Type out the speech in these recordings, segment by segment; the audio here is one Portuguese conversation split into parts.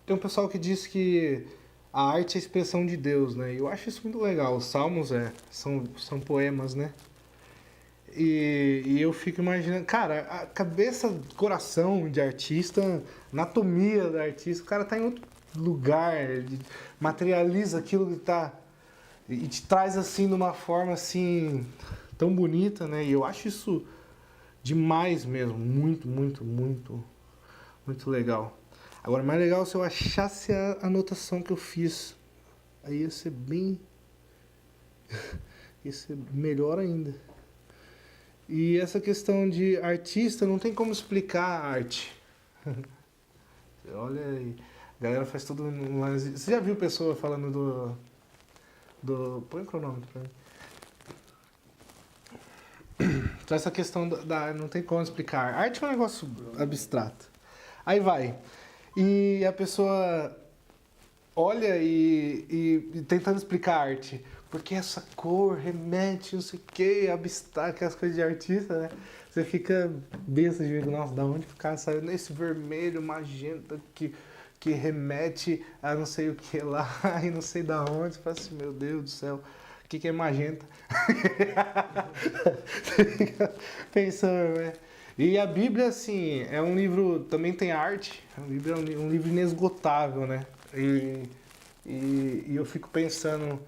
Tem um pessoal que diz que a arte é a expressão de Deus, né? E eu acho isso muito legal. Os salmos são poemas, né? E eu fico imaginando, cara, a cabeça, coração de artista, anatomia do artista, o cara tá em outro lugar, ele materializa aquilo que tá e te traz assim de uma forma assim tão bonita, né? E eu acho isso demais mesmo, muito, muito, muito, muito legal. Agora, mais legal se eu achasse a anotação que eu fiz. Aí ia ser bem. Ia ser melhor ainda. E essa questão de artista, não tem como explicar a arte. Olha aí. A galera faz tudo. Você já viu pessoa falando Põe o cronômetro pra mim. Então, essa questão não tem como explicar. A arte é um negócio abstrato. Aí vai. E a pessoa olha e tentando explicar a arte. Porque essa cor remete, não sei o que, abstrato, aquelas coisas de artista, né? Você fica besta de ver, nossa, da onde o cara saiu esse vermelho, magenta, que remete a não sei o que lá, e não sei da onde. Você fala assim, meu Deus do céu, o que é magenta? Você fica pensando, né? E a Bíblia, assim, é um livro, também tem arte, a Bíblia é um livro inesgotável, né? E eu fico pensando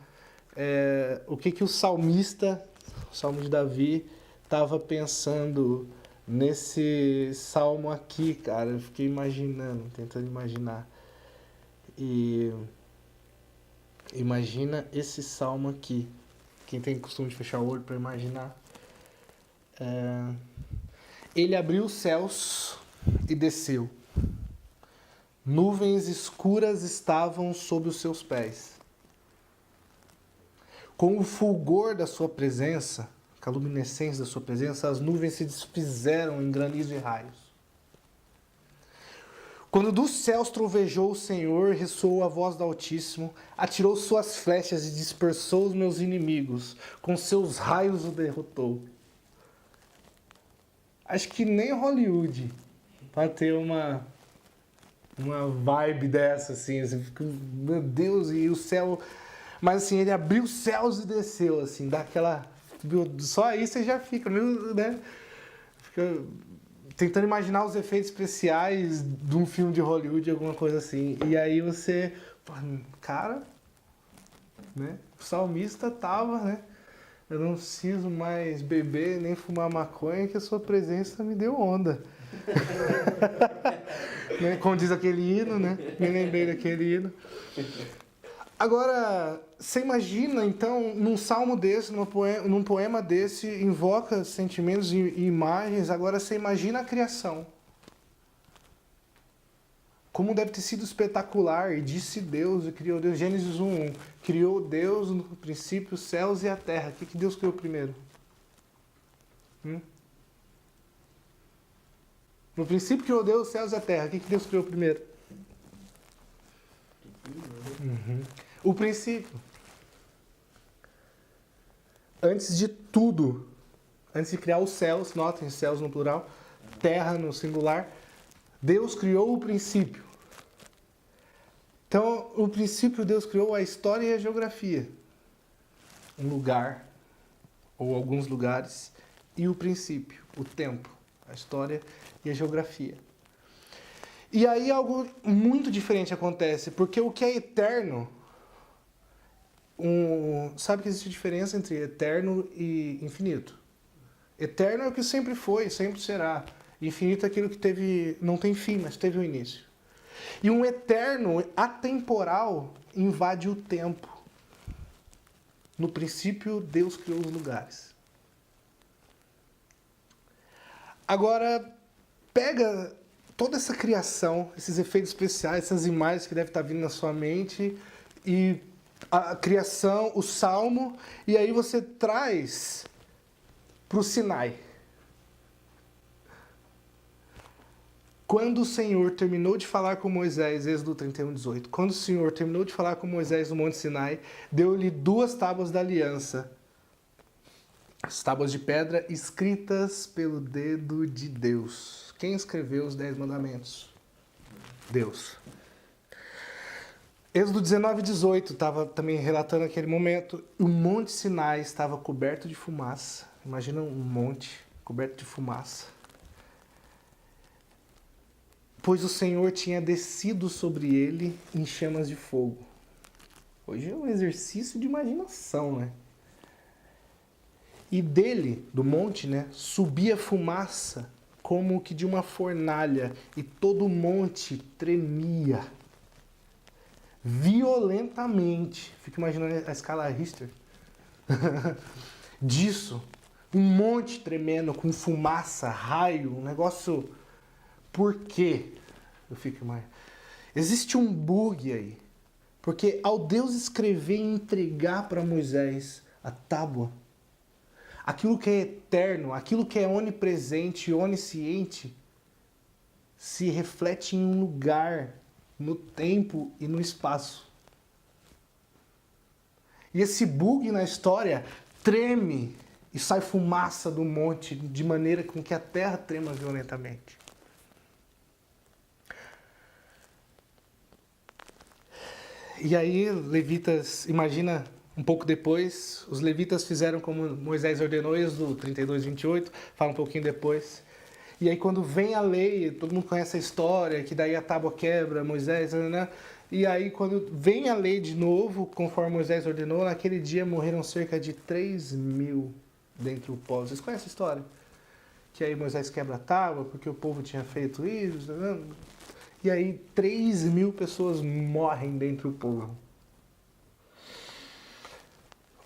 o que o salmista, o Salmo de Davi, estava pensando nesse salmo aqui, cara. Eu fiquei imaginando, tentando imaginar. E imagina esse salmo aqui. Quem tem costume de fechar o olho para imaginar. Ele abriu os céus e desceu. Nuvens escuras estavam sob os seus pés. Com o fulgor da sua presença, com a luminescência da sua presença, as nuvens se desfizeram em granizo e raios. Quando dos céus trovejou o Senhor, ressoou a voz do Altíssimo, atirou suas flechas e dispersou os meus inimigos, com seus raios o derrotou. Acho que nem Hollywood para ter uma vibe dessa, assim, você fica, meu Deus, e o céu... Mas assim, ele abriu os céus e desceu, assim, dá aquela... Só aí você já fica, né? Fica tentando imaginar os efeitos especiais de um filme de Hollywood, alguma coisa assim. E aí você... Cara, né? O salmista tava, né? Eu não preciso mais beber nem fumar maconha, que a sua presença me deu onda. Né? Como diz aquele hino, né? Me lembrei daquele hino. Agora, você imagina, então, num salmo desse, num poema desse, invoca sentimentos e imagens. Agora, você imagina a criação. Como deve ter sido espetacular. E disse Deus, e criou Deus. Gênesis 1:1. Criou Deus no princípio os céus e a terra. O que Deus criou primeiro? No princípio criou Deus os céus e a terra. O que Deus criou primeiro? O princípio. Antes de tudo, antes de criar os céus, notem, céus no plural, terra no singular, Deus criou o princípio. Então, o princípio Deus criou a história e a geografia. Um lugar, ou alguns lugares, e o princípio, o tempo, a história e a geografia. E aí algo muito diferente acontece, porque o que é eterno... Sabe que existe diferença entre eterno e infinito. Eterno é o que sempre foi, sempre será. Infinito é aquilo que não tem fim, mas teve um início. E um eterno atemporal invade o tempo. No princípio, Deus criou os lugares. Agora, pega toda essa criação, esses efeitos especiais, essas imagens que devem estar vindo na sua mente, e a criação, o salmo, e aí você traz para o Sinai. Quando o Senhor terminou de falar com Moisés, Êxodo 31:18, quando o Senhor terminou de falar com Moisés no Monte Sinai, deu-lhe 2 tábuas da aliança, as tábuas de pedra escritas pelo dedo de Deus. Quem escreveu os 10 mandamentos? Deus. Êxodo 19:18 estava também relatando aquele momento. O Monte Sinai estava coberto de fumaça. Imagina um monte coberto de fumaça. Pois o Senhor tinha descido sobre ele em chamas de fogo. Hoje é um exercício de imaginação, né? E dele, do monte, né, subia fumaça como que de uma fornalha, e todo o monte tremia violentamente. Fico imaginando a escala Richter disso. Um monte tremendo, com fumaça, raio, um negócio... Por quê? Eu fico mais... Existe um bug aí. Porque ao Deus escrever e entregar para Moisés a tábua, aquilo que é eterno, aquilo que é onipresente e onisciente, se reflete em um lugar, no tempo e no espaço. E esse bug na história treme e sai fumaça do monte de maneira com que a terra trema violentamente. E aí, levitas, imagina, um pouco depois, os levitas fizeram como Moisés ordenou, Êxodo 32:28, fala um pouquinho depois. E aí quando vem a lei, todo mundo conhece a história, que daí a tábua quebra, Moisés, né? E aí quando vem a lei de novo, conforme Moisés ordenou, naquele dia morreram cerca de 3.000 dentre o povo. Vocês conhecem a história? Que aí Moisés quebra a tábua, porque o povo tinha feito isso, né? E aí 3.000 pessoas morrem dentre o povo.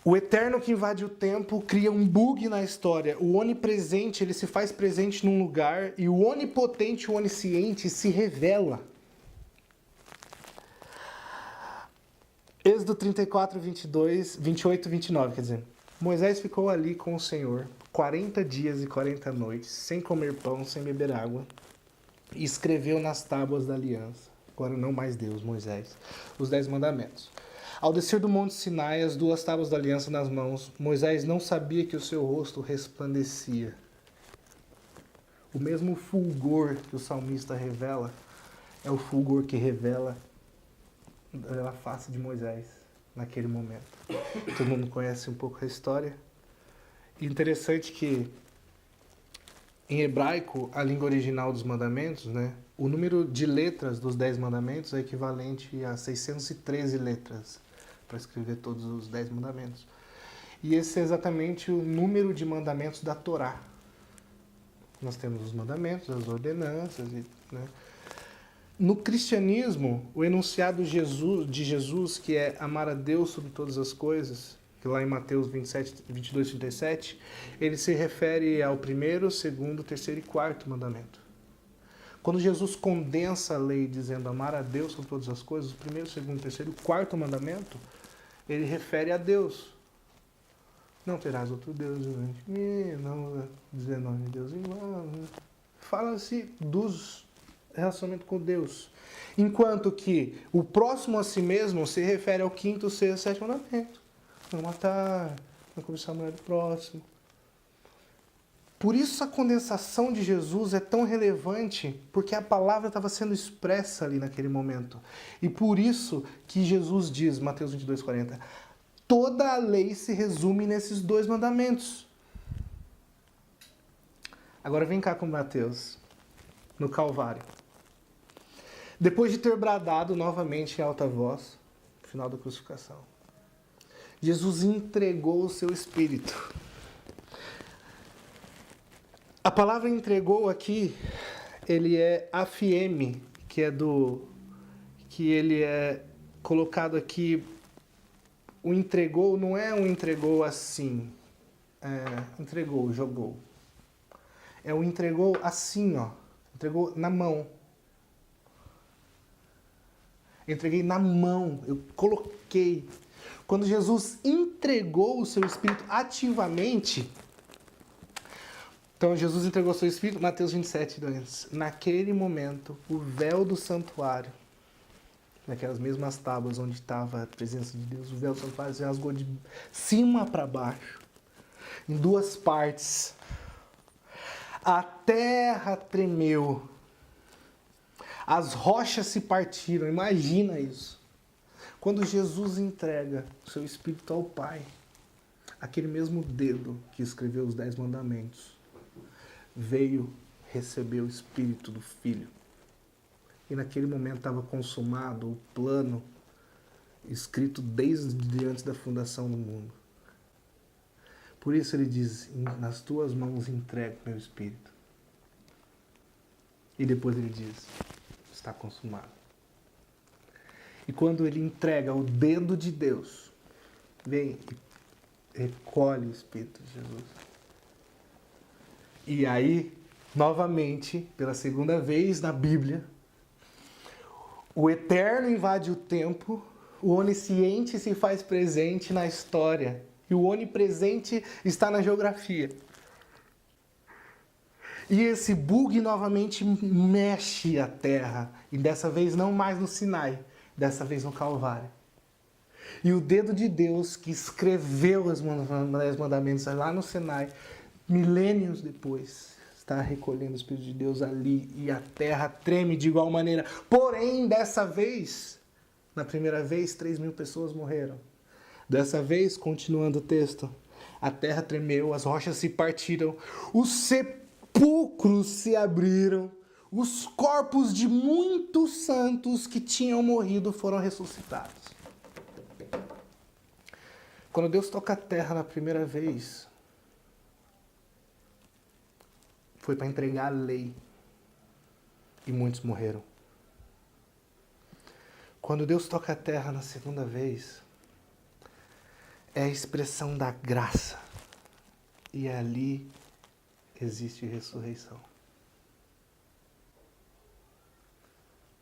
O eterno que invade o tempo cria um bug na história. O onipresente, ele se faz presente num lugar, e o onipotente, o onisciente, se revela. Êxodo 34, 28 e 29, quer dizer. Moisés ficou ali com o Senhor 40 dias e 40 noites, sem comer pão, sem beber água, e escreveu nas tábuas da aliança, agora não mais Deus, Moisés, os 10 mandamentos. Ao descer do monte Sinai, as 2 tábuas da aliança nas mãos, Moisés não sabia que o seu rosto resplandecia. O mesmo fulgor que o salmista revela é o fulgor que revela a face de Moisés naquele momento. Todo mundo conhece um pouco a história. Interessante que em hebraico, a língua original dos mandamentos, né, o número de letras dos 10 mandamentos é equivalente a 613 letras para escrever todos os 10 mandamentos. E esse é exatamente o número de mandamentos da Torá. Nós temos os mandamentos, as ordenanças, né? No cristianismo, o enunciado de Jesus, que é amar a Deus sobre todas as coisas, que lá em Mateus 22, 37, ele se refere ao primeiro, segundo, terceiro e quarto mandamento. Quando Jesus condensa a lei dizendo amar a Deus sobre todas as coisas, o primeiro, segundo, terceiro e quarto mandamento, ele refere a Deus. Não terás outro Deus diante de mim, não dizer nome de Deus em vão. Fala-se dos relacionamento com Deus. Enquanto que o próximo a si mesmo se refere ao quinto, sexto e sétimo mandamento. Não matar, não cobiçar a mulher do próximo. Por isso a condensação de Jesus é tão relevante, porque a palavra estava sendo expressa ali naquele momento. E por isso que Jesus diz, Mateus 22:40, toda a lei se resume nesses 2 mandamentos. Agora vem cá com Mateus, no Calvário. Depois de ter bradado novamente em alta voz, no final da crucificação, Jesus entregou o seu espírito. A palavra entregou aqui, ele é afieme, que ele é colocado aqui. O entregou não é um entregou assim, entregou, jogou. É o entregou assim, ó, entregou na mão. Entreguei na mão, eu coloquei. Quando Jesus entregou o seu espírito ativamente, então Jesus entregou o seu espírito, Mateus 27:2. Naquele momento, o véu do santuário, naquelas mesmas tábuas onde estava a presença de Deus, o véu do santuário se rasgou de cima para baixo, em 2 partes. A terra tremeu. as rochas se partiram. Imagina isso. Quando Jesus entrega o seu Espírito ao Pai, aquele mesmo dedo que escreveu os 10 mandamentos veio receber o Espírito do Filho. E naquele momento estava consumado o plano escrito desde antes da fundação do mundo. Por isso ele diz, nas tuas mãos entrego meu Espírito. E depois ele diz, está consumado. E quando ele entrega o dedo de Deus, vem e recolhe o Espírito de Jesus. E aí, novamente, pela segunda vez na Bíblia, o Eterno invade o tempo, o Onisciente se faz presente na história e o Onipresente está na geografia. E esse bug novamente mexe a terra, e dessa vez não mais no Sinai, dessa vez no Calvário. E o dedo de Deus que escreveu os 10 mandamentos lá no Sinai, milênios depois, está recolhendo o Espírito de Deus ali e a terra treme de igual maneira. Porém, dessa vez, na primeira vez, 3.000 pessoas morreram. Dessa vez, continuando o texto, a terra tremeu, as rochas se partiram, os sepulcros se abriram, os corpos de muitos santos que tinham morrido foram ressuscitados. Quando Deus toca a terra na primeira vez, foi para entregar a lei e muitos morreram. Quando Deus toca a terra na segunda vez, é a expressão da graça e ali existe ressurreição.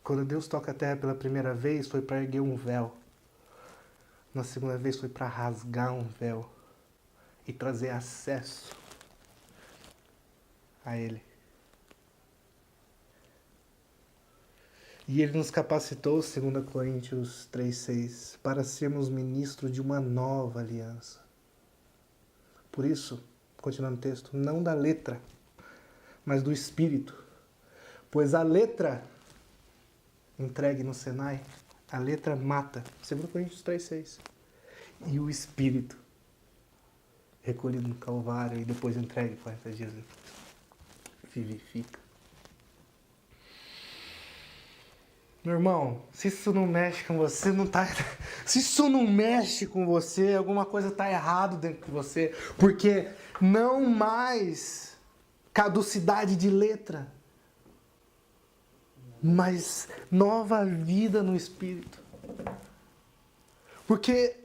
Quando Deus toca a terra pela primeira vez, foi para erguer um véu. Na segunda vez foi para rasgar um véu e trazer acesso a Ele. E Ele nos capacitou, 2 Coríntios 3,6, para sermos ministros de uma nova aliança. Por isso, continuando o texto, não da letra, mas do Espírito. Pois a letra entregue no Sinai, a letra mata, 2 Coríntios 3,6. E o Espírito, recolhido no Calvário e depois entregue 40 dias depois, vivifica. Meu irmão, se isso não mexe com você, não tá. Se isso não mexe com você, alguma coisa tá errado dentro de você, porque não mais caducidade de letra, mas nova vida no Espírito. Porque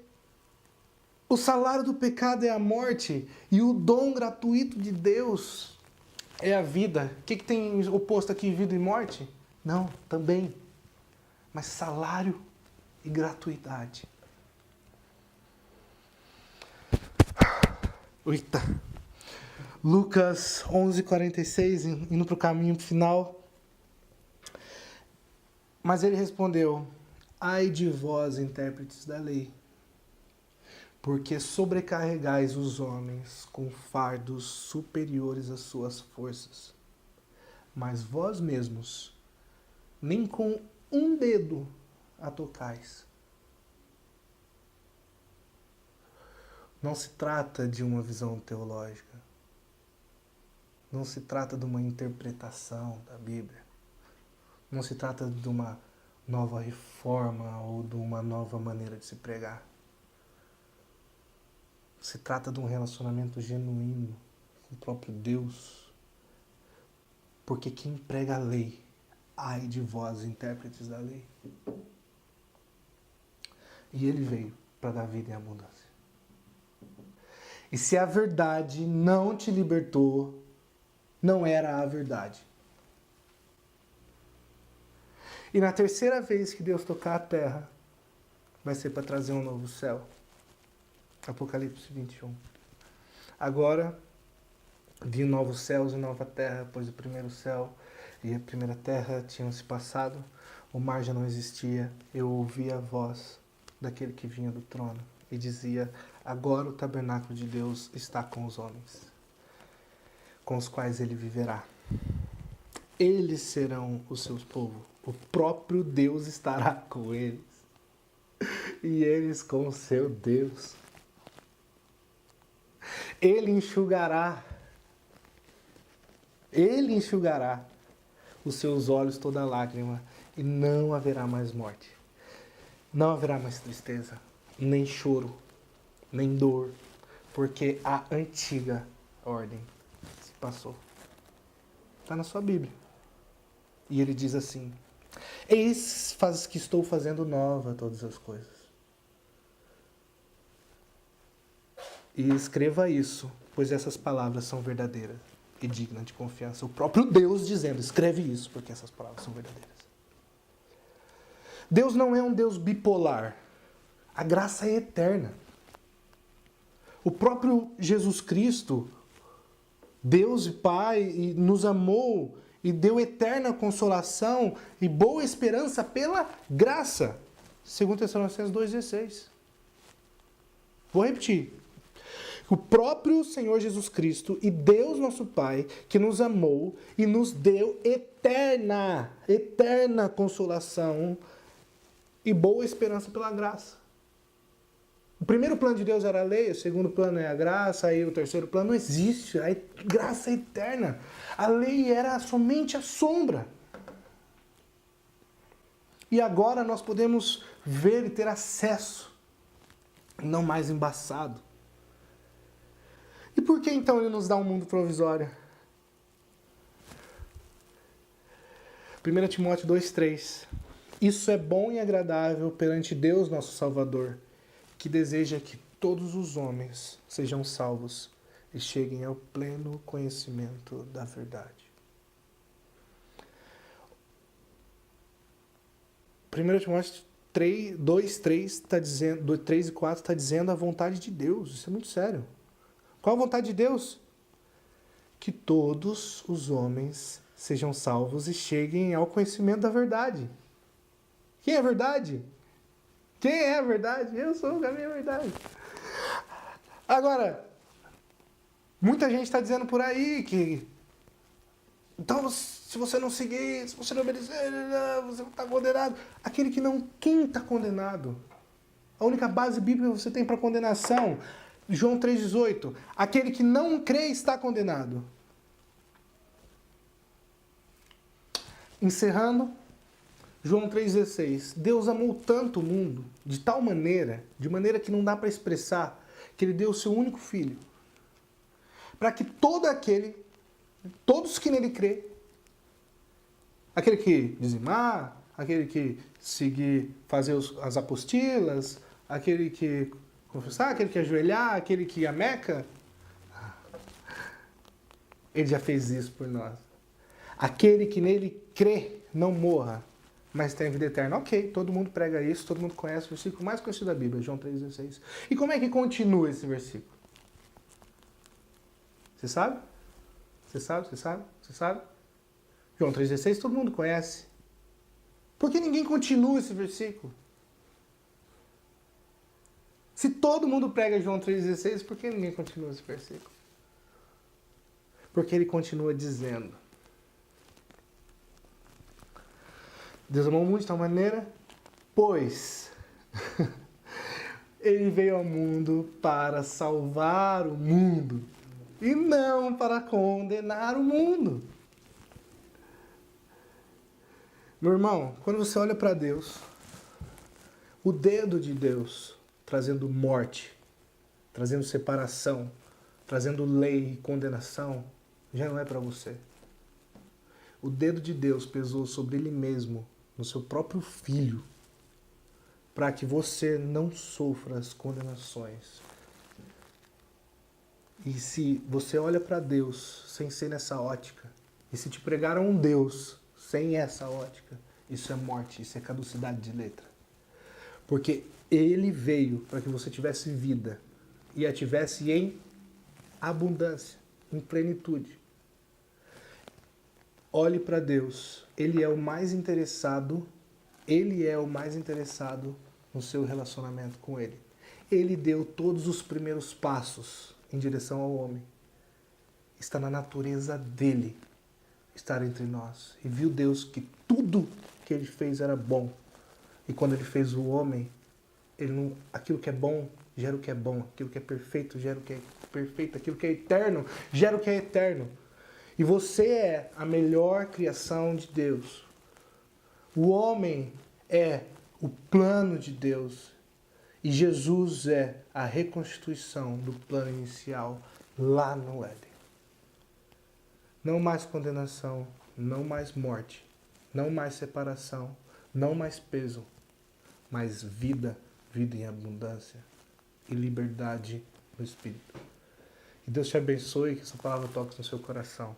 o salário do pecado é a morte e o dom gratuito de Deus é a vida. O que tem oposto aqui, vida e morte? Não, também. Mas salário e gratuidade. Eita. Lucas 11:46, indo para o caminho final. Mas ele respondeu, ai de vós, intérpretes da lei, porque sobrecarregais os homens com fardos superiores às suas forças, mas vós mesmos nem com um dedo a tocais. Não se trata de uma visão teológica. Não se trata de uma interpretação da Bíblia. Não se trata de uma nova reforma ou de uma nova maneira de se pregar. Se trata de um relacionamento genuíno com o próprio Deus. Porque quem prega a lei, ai de vós, intérpretes da lei. E ele veio para dar vida em abundância. E se a verdade não te libertou, não era a verdade. E na terceira vez que Deus tocar a terra, vai ser para trazer um novo céu. Apocalipse 21. Agora, vi novos céus e nova terra, pois o primeiro céu e a primeira terra tinham se passado, o mar já não existia. Eu ouvi a voz daquele que vinha do trono e dizia, agora o tabernáculo de Deus está com os homens, com os quais ele viverá. Eles serão os seus povos. O próprio Deus estará com eles. E eles com o seu Deus. Ele enxugará os seus olhos toda lágrima, e não haverá mais morte. Não haverá mais tristeza, nem choro, nem dor, porque a antiga ordem se passou. Está na sua Bíblia. E ele diz assim: eis que estou fazendo nova todas as coisas. E escreva isso, pois essas palavras são verdadeiras e dignas de confiança. O próprio Deus dizendo: escreve isso, porque essas palavras são verdadeiras. Deus não é um Deus bipolar. A graça é eterna. O próprio Jesus Cristo, Deus e Pai, nos amou e deu eterna consolação e boa esperança pela graça. 2 Tessalonicenses 2,16. Vou repetir. O próprio Senhor Jesus Cristo e Deus nosso Pai, que nos amou e nos deu eterna consolação e boa esperança pela graça. O primeiro plano de Deus era a lei, o segundo plano é a graça, aí o terceiro plano não existe, a graça é eterna. A lei era somente a sombra. E agora nós podemos ver e ter acesso, não mais embaçado. E por que então ele nos dá um mundo provisório? 1 Timóteo 2,3. Isso é bom e agradável perante Deus nosso Salvador, que deseja que todos os homens sejam salvos e cheguem ao pleno conhecimento da verdade. 1 Timóteo 2,3 está dizendo, 2, 3 e 4 está dizendo a vontade de Deus. Isso é muito sério. Qual a vontade de Deus? Que todos os homens sejam salvos e cheguem ao conhecimento da verdade. Quem é a verdade? Quem é a verdade? Eu sou o caminho e a verdade. Agora, muita gente está dizendo por aí que então, se você não seguir, se você não obedecer, você está condenado. Aquele que não, quem está condenado? A única base bíblica que você tem para condenação, João 3,18. Aquele que não crê está condenado. Encerrando, João 3,16. Deus amou tanto o mundo, de tal maneira, de maneira que não dá para expressar, que Ele deu o seu único Filho, para que todos que nele crê, aquele que dizimar, aquele que seguir, fazer as apostilas, aquele que confessar, aquele que ajoelhar, aquele que ir a Meca, ele já fez isso por nós. Aquele que nele crê, não morra, mas tem vida eterna. Ok, todo mundo prega isso, todo mundo conhece o versículo mais conhecido da Bíblia, João 3,16. E como é que continua esse versículo? Você sabe? Você sabe? João 3,16 todo mundo conhece. Por que ninguém continua esse versículo? Se todo mundo prega João 3,16, por que ninguém continua esse versículo? Porque ele continua dizendo: Deus amou o mundo de tal maneira, pois ele veio ao mundo para salvar o mundo e não para condenar o mundo. Meu irmão, quando você olha para Deus, o dedo de Deus trazendo morte, trazendo separação, trazendo lei e condenação, já não é para você. O dedo de Deus pesou sobre Ele mesmo, no seu próprio Filho, para que você não sofra as condenações. E se você olha para Deus sem ser nessa ótica, e se te pregaram um Deus sem essa ótica, isso é morte, isso é caducidade de letra. Porque Ele veio para que você tivesse vida e a tivesse em abundância, em plenitude. Olhe para Deus, Ele é o mais interessado no seu relacionamento com Ele. Ele deu todos os primeiros passos em direção ao homem. Está na natureza dele. estar entre nós. E viu Deus que tudo que ele fez era bom. E quando ele fez o homem, aquilo que é bom gera o que é bom, aquilo que é perfeito gera o que é perfeito, aquilo que é eterno gera o que é eterno. E você é a melhor criação de Deus. O homem é o plano de Deus. E Jesus é a reconstituição do plano inicial lá no Éden. Não mais condenação, não mais morte, não mais separação, não mais peso, mas vida, vida em abundância e liberdade no Espírito. Que Deus te abençoe e que essa palavra toque no seu coração.